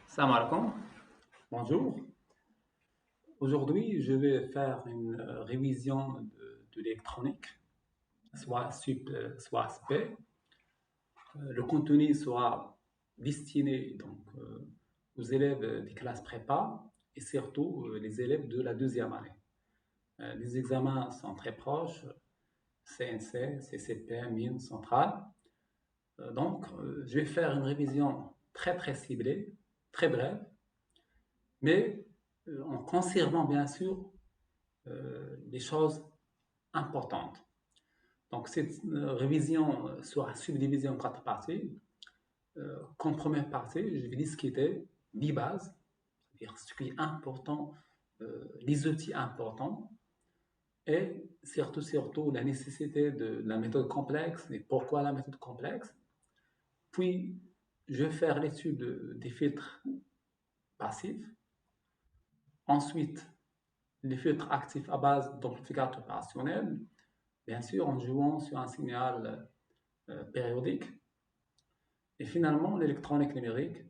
Salam alaikum, bonjour. Aujourd'hui, je vais faire une révision de l'électronique, soit sup, soit spé. Le contenu sera destiné aux élèves des classes prépa et surtout les élèves de la deuxième année. Les examens sont très proches, CNC, CCP, mine, centrale. Je vais faire une révision très ciblée, très brève, mais en conservant bien sûr les choses importantes. Donc, cette révision sera subdivisée en quatre parties. Comme première partie, je vais discuter des bases, c'est-à-dire ce qui est important, les outils importants, et surtout la nécessité de la méthode complexe et pourquoi la méthode complexe. Puis, je vais faire l'étude des filtres passifs. Ensuite, les filtres actifs à base d'amplificateur opérationnel, bien sûr en jouant sur un signal périodique. Et finalement, l'électronique numérique,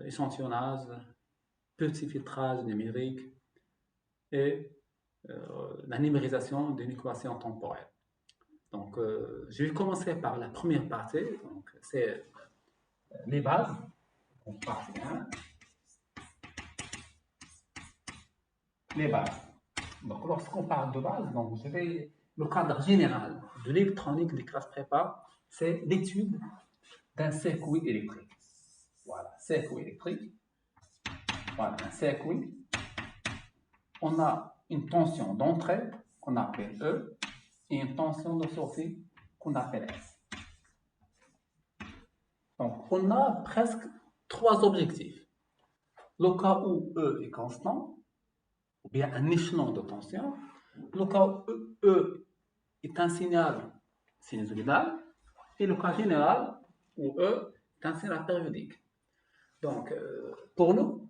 échantillonnage, petit filtrage numérique et la numérisation d'une équation temporelle. Donc, je vais commencer par la première partie, donc c'est les bases. Donc, partie 1, les bases. Donc, lorsqu'on parle de base, donc, le cadre général de l'électronique des classes prépa, c'est l'étude d'un circuit électrique. Voilà, circuit électrique. Voilà, un circuit. On a une tension d'entrée qu'on appelle E et une tension de sortie qu'on appelle S. Donc, on a presque trois objectifs. Le cas où E est constant, ou bien un échelon de tension. Le cas où E est un signal sinusoïdal. Et le cas général où E est un signal périodique. Donc, pour nous,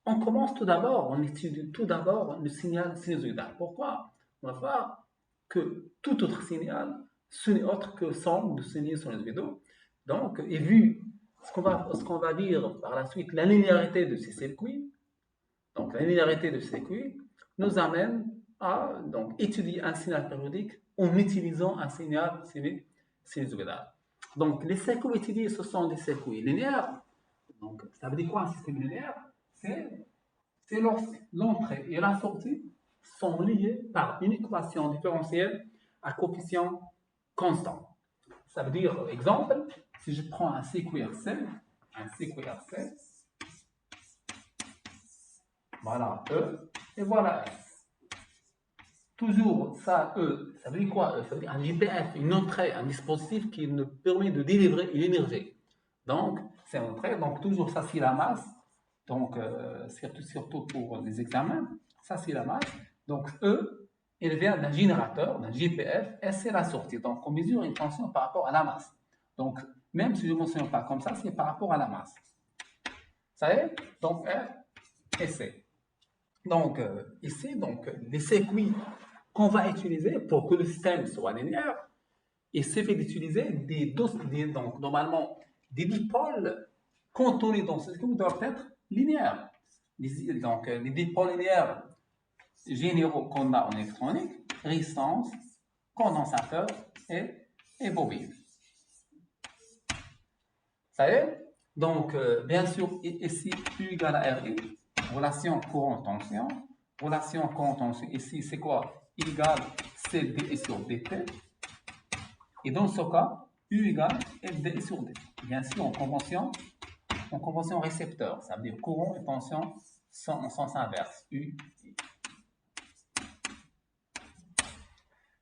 on commence tout d'abord, on étudie tout d'abord le signal sinusoïdal. Pourquoi? On va voir que tout autre signal, ce n'est autre que somme de signaux sinusoïdaux. Donc, et vu ce qu'on va dire par la suite, la linéarité de ces circuits, donc la linéarité de ces circuits nous amène à étudier un signal périodique en utilisant un signal sinusoïdal. Donc, les circuits étudiés, ce sont des circuits linéaires. Donc, ça veut dire quoi un système linéaire? C'est lorsque l'entrée et la sortie sont liées par une équation différentielle à coefficient constant. Ça veut dire, exemple, si je prends un CQRC, voilà E, et voilà S. Toujours ça, E, ça veut dire quoi? Ça veut dire un JPF, une entrée, un dispositif qui nous permet de délivrer une énergie. Donc, c'est entrée, donc toujours ça c'est la masse. Donc, surtout pour les examens, ça c'est la masse. Donc, E, il vient d'un générateur, d'un JPF, S c'est la sortie. Donc, on mesure une tension par rapport à la masse. Donc, même si je ne mentionne pas comme ça, c'est par rapport à la masse. Ça y est? Donc, R et C. Donc, ici, les circuits qu'on va utiliser pour que le système soit linéaire, il suffit d'utiliser normalement, des dipôles contenus dans ce circuit doivent être linéaires. Donc, les dipôles linéaires généraux qu'on a en électronique, résistance, condensateur et bobine. Ça y est? Donc, bien sûr, ici, U égale à RI, relation courant-tension. Relation courant-tension, ici, c'est quoi? I égale CD sur DT. Et dans ce cas, U égale FD sur D. Bien sûr, en convention récepteur, ça veut dire courant et tension sont en sens inverse. U.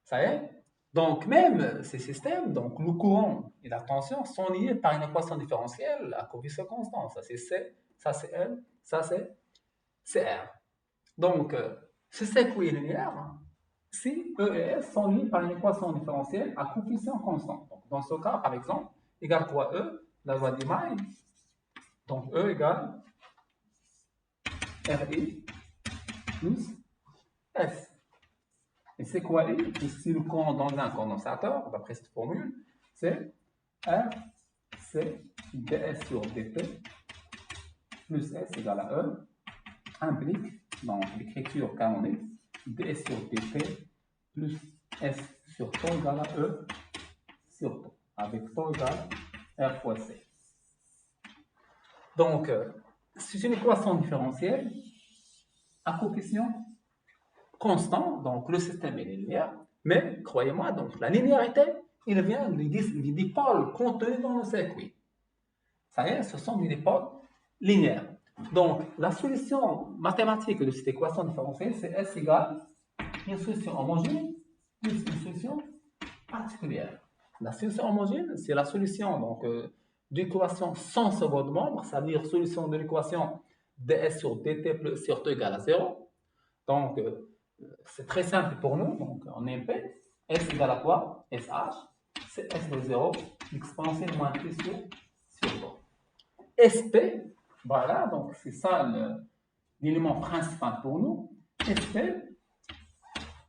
Ça y est? Donc, même ces systèmes, donc le courant et la tension sont liés par une équation différentielle à coefficient constant. Ça c'est C, ça c'est L, ça c'est R. Donc, ce circuit linéaire, si E et S sont liés par une équation différentielle à coefficient constant. Donc, dans ce cas, par exemple, égale quoi E, la loi d'Email. Donc, E égale RI plus S. Et c'est quoi I? Ici, le courant dans un condensateur, d'après cette formule, c'est R, c'est ds sur dt plus s égale à e implique, dans l'écriture canonique, ds sur dt plus s sur tau égale à e sur tau, avec tau égale r fois c. Donc, c'est une équation différentielle à coefficient constant, donc le système est linéaire, mais croyez-moi, donc la linéarité, il vient des dipôles contenus dans le circuit. Ça y est, ce sont des dipôles linéaires. Donc, la solution mathématique de cette équation différentielle, c'est S égale une solution homogène plus une solution particulière. La solution homogène, c'est la solution d'équation sans second membre, c'est-à-dire solution de l'équation ds sur dt plus sur t égale à 0. Donc, c'est très simple pour nous. Donc, en MP, S égale à quoi? SH, c'est S de 0, exponentielle moins T sur tau. SP, voilà, donc c'est ça l'élément principal pour nous. SP,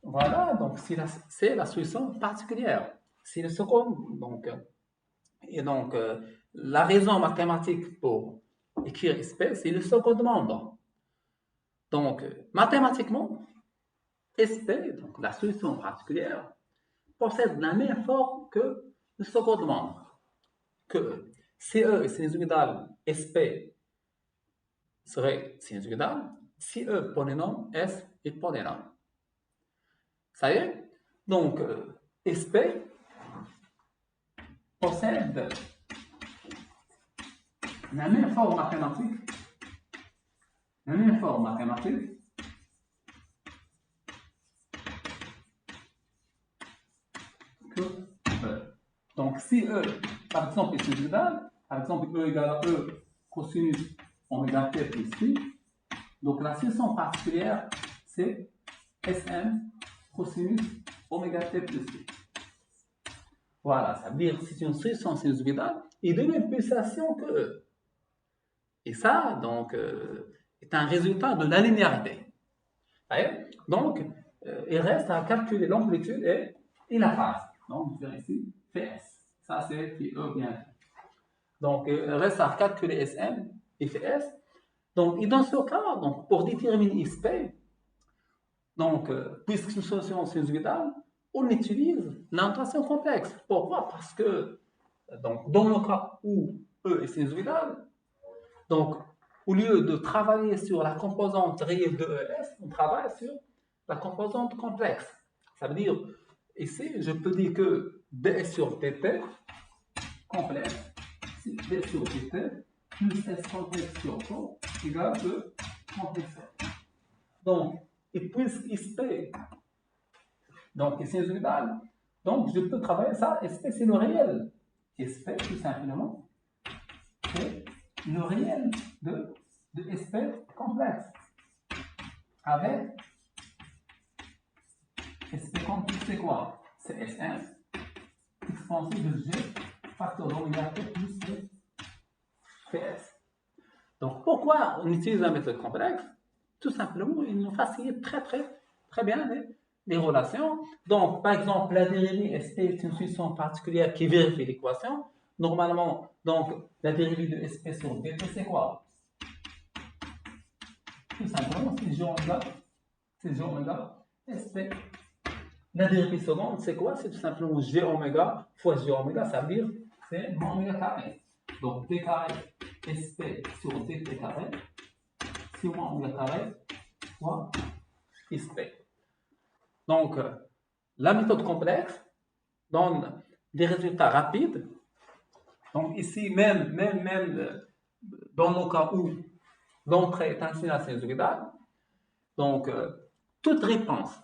voilà, donc c'est la solution particulière. C'est le second. Donc, la raison mathématique pour écrire SP, c'est le second membre. Donc, mathématiquement, SP, donc la solution particulière, possède la même forme que le second membre. Que CE est sinusoïdal, SP serait sinusoïdal, si E polynôme, S est polynôme. Ça y est? Donc, SP possède la même forme mathématique, que E. Donc, si E, par exemple, est sinusoïdal, par exemple, E égale à E cosinus oméga t plus phi, donc la solution particulière, c'est Sm cosinus oméga t plus phi. Voilà, ça veut dire que c'est une solution sinusoïdale et de même pulsation que E. Et ça, donc, est un résultat de la linéarité. Donc, il reste à calculer l'amplitude et la phase. Donc, je vais ici, Fs. Ça, c'est phi E bien. Donc, il reste à calculer Sm et Fs. Donc, et dans ce cas, donc, pour déterminer SP, donc, puisque c'est une solution sinusoïdale, on utilise la notation complexe. Pourquoi? Parce que, donc, dans le cas où E est sinusoïdal, donc, au lieu de travailler sur la composante réelle de ES, on travaille sur la composante complexe. Ça veut dire, ici, je peux dire que D sur dt complexe, c'est D sur dt plus S complexe sur tau égale E complexe. Donc, et puisque SP, donc, est sinusoïdal, donc je peux travailler ça, SP c'est le réel. SP, tout simplement, c'est le réel de SP complexe. Avec SP complexe, c'est quoi? C'est Sn expansif de G facteur d'oméga T plus Ps. Donc, pourquoi on utilise la méthode complexe? Tout simplement, il nous facilite très bien les relations. Donc, par exemple, la dérivée SP est une solution particulière qui vérifie l'équation. Normalement, donc, la dérivée de SP sur dt, c'est quoi? Tout simplement, c'est J oméga. C'est J oméga SP. La dérivée seconde, c'est quoi? C'est tout simplement G oméga fois J oméga, ça veut dire c'est mon oméga carré. Donc, d carré SP sur dt carré, c'est mon oméga carré fois SP. Donc, la méthode complexe donne des résultats rapides. Donc, ici, même dans le cas où l'entrée est un signal sinusoïdal, donc, toute réponse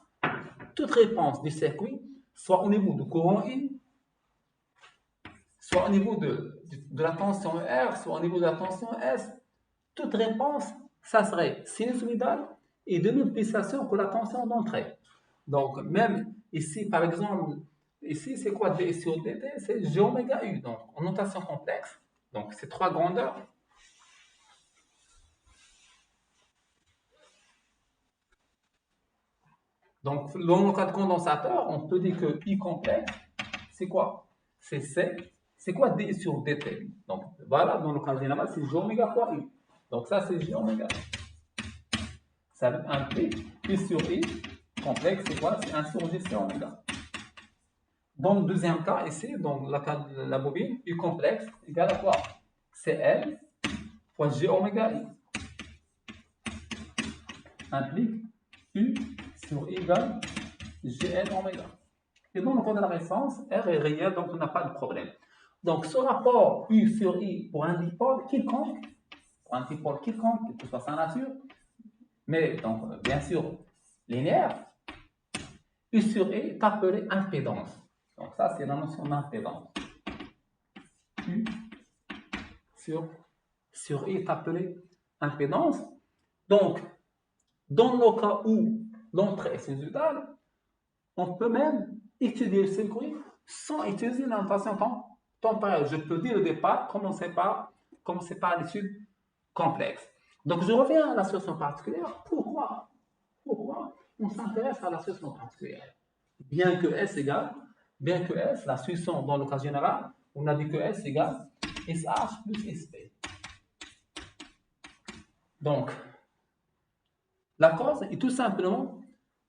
du circuit, soit au niveau du courant I, soit au niveau de la tension R, soit au niveau de la tension S, toute réponse, ça serait sinusoïdal et de même pulsation que la tension d'entrée. Donc, même ici, par exemple, ici, c'est quoi D sur dt? C'est J oméga U, donc en notation complexe. Donc, c'est trois grandeurs. Donc, dans le cas de condensateur, on peut dire que I complexe, c'est quoi? C'est C c'est quoi D sur dt? Donc voilà, dans le cas général, c'est J oméga fois U. Donc ça, c'est J oméga. Ça implique U sur I complexe, c'est quoi? C'est 1 sur GC oméga. Dans le deuxième cas, ici, dans le cas de la bobine, U complexe égale à quoi? C'est L fois G oméga I. Implique U sur I égale Gn oméga. Et dans le cas de la résistance, R est réel, donc on n'a pas de problème. Donc ce rapport U sur I pour un dipôle quelconque, quelle que soit sa nature, mais donc bien sûr linéaire, U sur I est appelé impédance. Donc ça, c'est la notion d'impédance. U sur I est appelé impédance. Donc, dans le cas où l'entrée est sinusitale, on peut même étudier le circuit sans utiliser la notation temporelle. Je peux dire au départ, commencer par l'étude complexe. Donc, je reviens à la situation particulière. Pourquoi on s'intéresse à la situation particulière? Bien que S, la situation dans le cas général, on a dit que S égale SH plus SP. Donc, la cause est tout simplement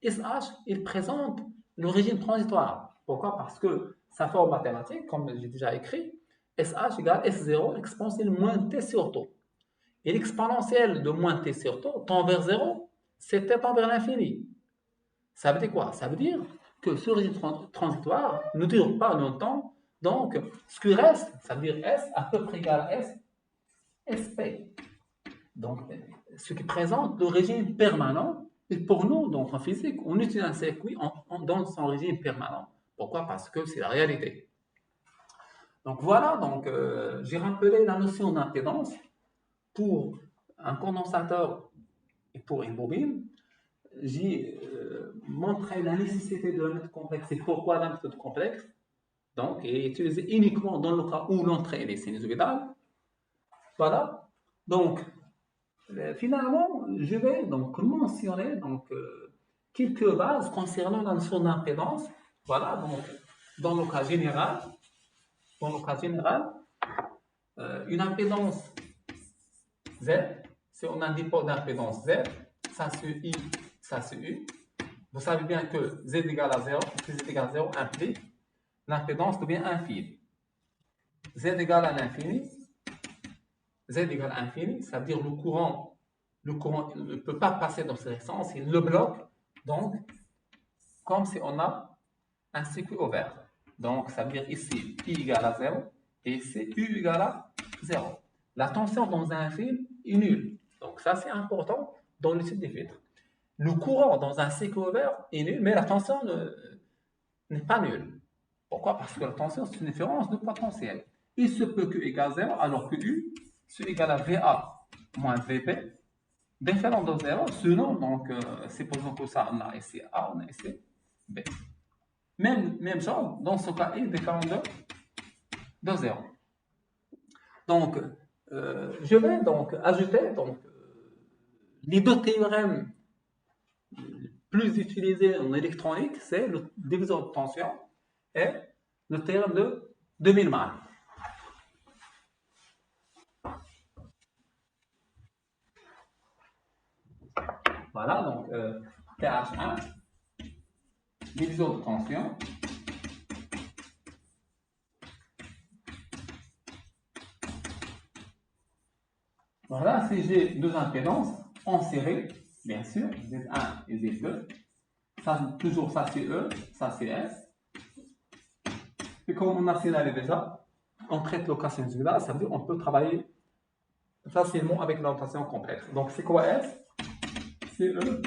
SH, il présente le régime transitoire. Pourquoi? Parce que sa forme mathématique, comme j'ai déjà écrit, SH égale S0 exponentielle moins T sur tau. Et l'exponentielle de moins T sur tau tend vers 0, c'est T tend vers l'infini. Ça veut dire quoi? Ça veut dire que ce régime transitoire ne dure pas longtemps. Donc, ce qui reste, ça veut dire S à peu près égal à S, SP. Donc, ce qui présente le régime permanent. Et pour nous, donc en physique, on utilise un circuit dans son régime permanent. Pourquoi? Parce que c'est la réalité. Donc voilà, donc, j'ai rappelé la notion d'impédance pour un condensateur et pour une bobine. J'ai montré la nécessité de la méthode complexe et pourquoi la méthode complexe. Donc, est utilisée uniquement dans le cas où l'entrée est sinusoïdale. Voilà. Donc, finalement, je vais donc mentionner quelques bases concernant la notion d'impédance. Voilà, donc dans le cas général, une impédance Z, si on a un dipôle d'impédance Z, ça c'est I, ça c'est U. Vous savez bien que Z égale à 0, que Z égale à 0 implique l'impédance devient infinie. Z égale à l'infini, Z égale à l'infini, ça veut dire le courant ne peut pas passer dans cette sens, il le bloque. Donc, comme si on a un circuit ouvert. Donc, ça veut dire ici, I égale à 0 et ici, U égale à 0. La tension dans un fil est nulle. Donc, ça, c'est important dans l'étude des filtres. Le courant dans un cycle ouvert est nul, mais la tension n'est pas nulle. Pourquoi? Parce que la tension, c'est une différence de potentiel. Il se peut que U égale 0, alors que U, c'est égal à VA moins VB, différent de 0, sinon, donc, supposons que ça, on a ici A, on a ici B. Même chose, dans ce cas, I différent de 0. Donc, je vais donc ajouter les deux théorèmes plus utilisés en électronique, c'est le diviseur de tension et le théorème de Millman. Voilà, donc TH1, diviseur de tension. Voilà, si j'ai deux impédances en série, bien sûr, Z1 et Z2, ça, toujours ça c'est E, ça c'est S. Et comme on a signalé déjà, on traite le cas sinusodal, ça veut dire qu'on peut travailler facilement avec la notation complexe. Donc c'est quoi S? C'est E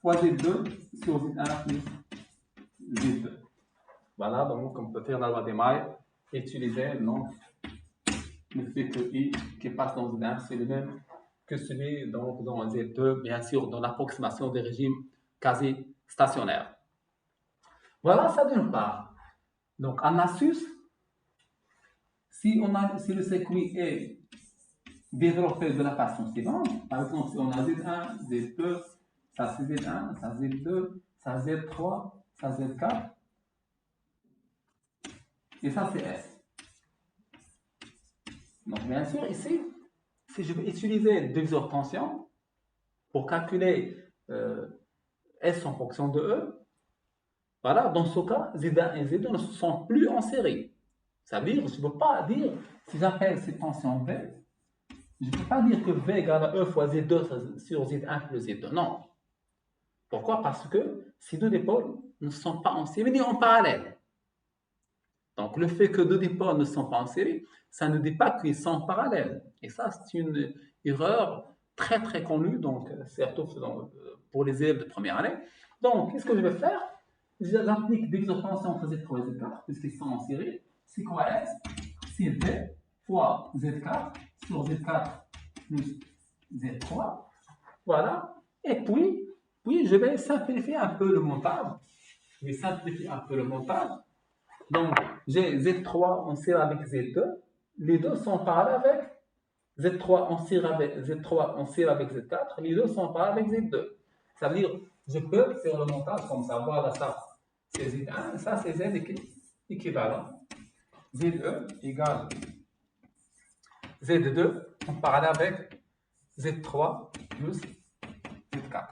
fois Z2 sur Z1 plus Z2. Voilà, donc on peut faire la loi des mailles, utiliser le fait que I qui passe dans Z1, c'est le même que celui dans Z2, bien sûr, dans l'approximation des régimes quasi stationnaires. Voilà, ça d'une part. Donc, en astuce, si le circuit est développé de la façon suivante, par exemple, si on a Z1, Z2, ça c'est Z1, ça Z2, ça Z3, ça Z4, et ça c'est S. Donc, bien sûr, ici, si je vais utiliser le diviseur tension pour calculer S en fonction de E, voilà, dans ce cas, Z1 et Z2 ne sont plus en série. Ça veut dire, je ne peux pas dire, si j'appelle cette tension V, je ne peux pas dire que V égale à E fois Z2 sur Z1 plus Z2. Non. Pourquoi? Parce que ces deux dipôles ne sont pas en série ni en parallèle. Donc, le fait que deux dipôles ne sont pas en série, ça ne dit pas qu'ils sont parallèles. Et ça, c'est une erreur très très connue, donc, surtout pour les élèves de première année. Donc, qu'est-ce que je vais faire? J'applique d'exotension entre Z3 et Z4, puisqu'ils sont en série. C'est quoi S? C'est V fois Z4 sur Z4 plus Z3. Voilà. Et puis, je vais simplifier un peu le montage. Je vais simplifier un peu le montage. Donc, j'ai Z3 en série avec Z2. Les deux sont parallèles avec Z3 en série avec Z3 en série avec Z4. Les deux sont parallèles avec Z2. Ça veut dire, je peux faire le montage comme ça. Voilà, ça, c'est Z1. Ça, c'est Z équivalent. ZE égale Z2 en parallèle avec Z3 plus Z4.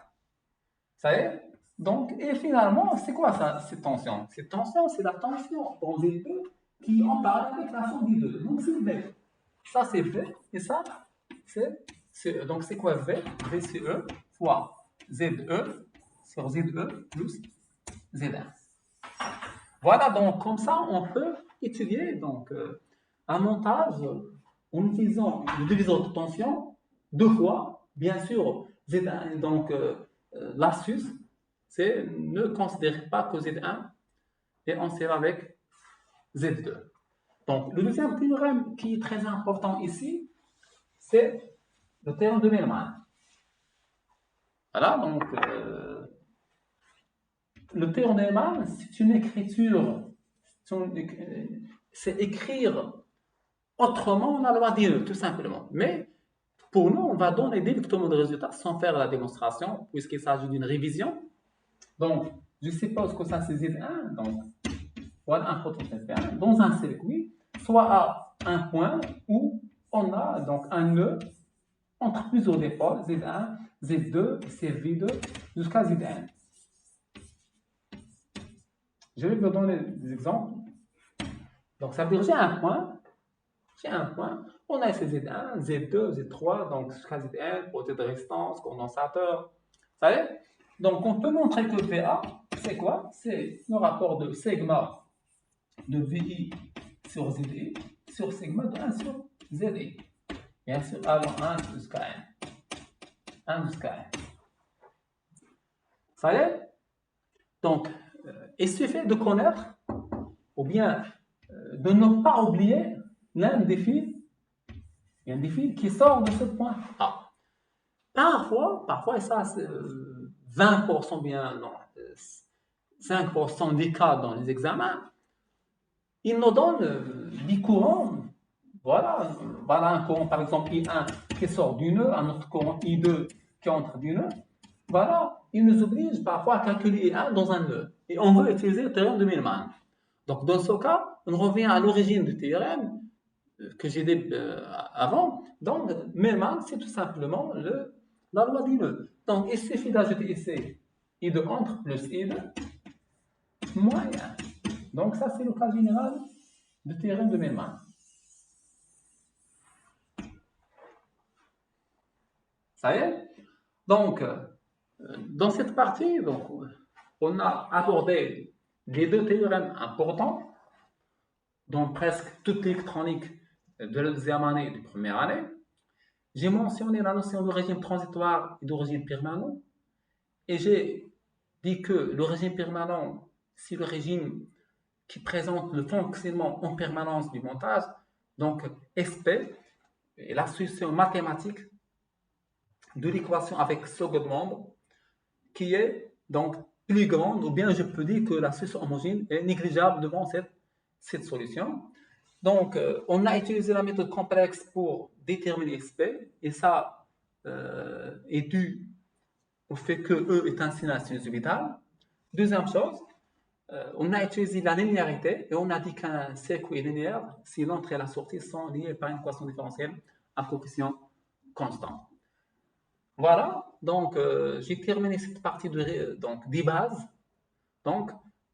Ça y est? Donc, et finalement, c'est quoi ça, cette tension? Cette tension, c'est la tension dans Z2 qui en parallèle avec la forme des deux. Donc, c'est V. Ça, c'est V. Et ça, c'est E. Donc, c'est quoi V? V, c'est E fois ZE sur ZE plus Z1. Voilà, donc comme ça, on peut étudier donc, un montage en utilisant le diviseur de tension deux fois. Bien sûr, Z1, donc l'astuce, c'est ne considérer pas que Z1 est en série avec Z2. Donc, le deuxième théorème qui est très important ici, c'est le théorème de Millman. Voilà, donc le théorème de Millman, c'est une écriture, c'est écrire autrement la loi d'E, tout simplement. Mais pour nous, on va donner directement des résultats sans faire la démonstration, puisqu'il s'agit d'une révision. Donc, je suppose que ça c'est Z1, donc voilà un potentiel P1 dans un circuit, soit à un point où on a donc un nœud entre plusieurs dépôts, Z1, Z2, CV2, jusqu'à Z1. Je vais vous donner des exemples. Donc, ça veut dire j'ai un point, on a ces Z1, Z2, Z3, donc jusqu'à Zn, côté de résistance, condensateur. Vous savez? Donc, on peut montrer que VA, c'est quoi? C'est le rapport de sigma de VI sur ZI sur sigma de 1 sur ZI. Bien sûr, alors 1 jusqu'à N. 1 jusqu'à N. Ça y est? Donc, il suffit de connaître, ou bien de ne pas oublier l'un des fils. Il y a un défi qui sort de ce point A. Parfois, et ça c'est 20% bien, non, 5% des cas dans les examens, ils nous donnent des courants. Voilà un courant par exemple I1 qui sort du nœud, un autre courant I2 qui entre du nœud. Voilà, ils nous obligent parfois à calculer I1 dans un nœud. Et on veut utiliser le théorème de Millman. Donc dans ce cas, on revient à l'origine du théorème que j'ai dit avant. Donc, Millman, c'est tout simplement la loi du nœud. Donc, il suffit d'ajouter ici I2 entre plus I2 moins I1. Donc, ça, c'est le cas général du théorème de Millman. Ça y est? Donc, dans cette partie, donc, on a abordé les deux théorèmes importants dans presque toute l'électronique de la deuxième année et de première année. J'ai mentionné la notion de régime transitoire et de régime permanent. Et j'ai dit que le régime permanent, c'est le régime qui présente le fonctionnement en permanence du montage. Donc, SP est la solution mathématique de l'équation avec second membre qui est donc plus grande, ou bien je peux dire que la solution homogène est négligeable devant cette solution. Donc, on a utilisé la méthode complexe pour déterminer SP, et ça est dû au fait que E est un signal sinusoïdal. Deuxième chose, On a utilisé la linéarité et on a dit qu'un circuit linéaire, si l'entrée et la sortie sont liées par une équation différentielle à coefficient constant. Voilà, donc j'ai terminé cette partie donc, des bases. Donc,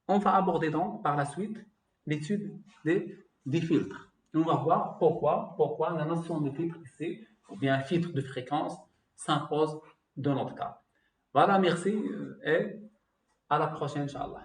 on va aborder donc par la suite l'étude des filtres. On va voir pourquoi la notion de filtre ici, ou bien filtre de fréquence, s'impose dans notre cas. Voilà, merci et à la prochaine, Inch'Allah.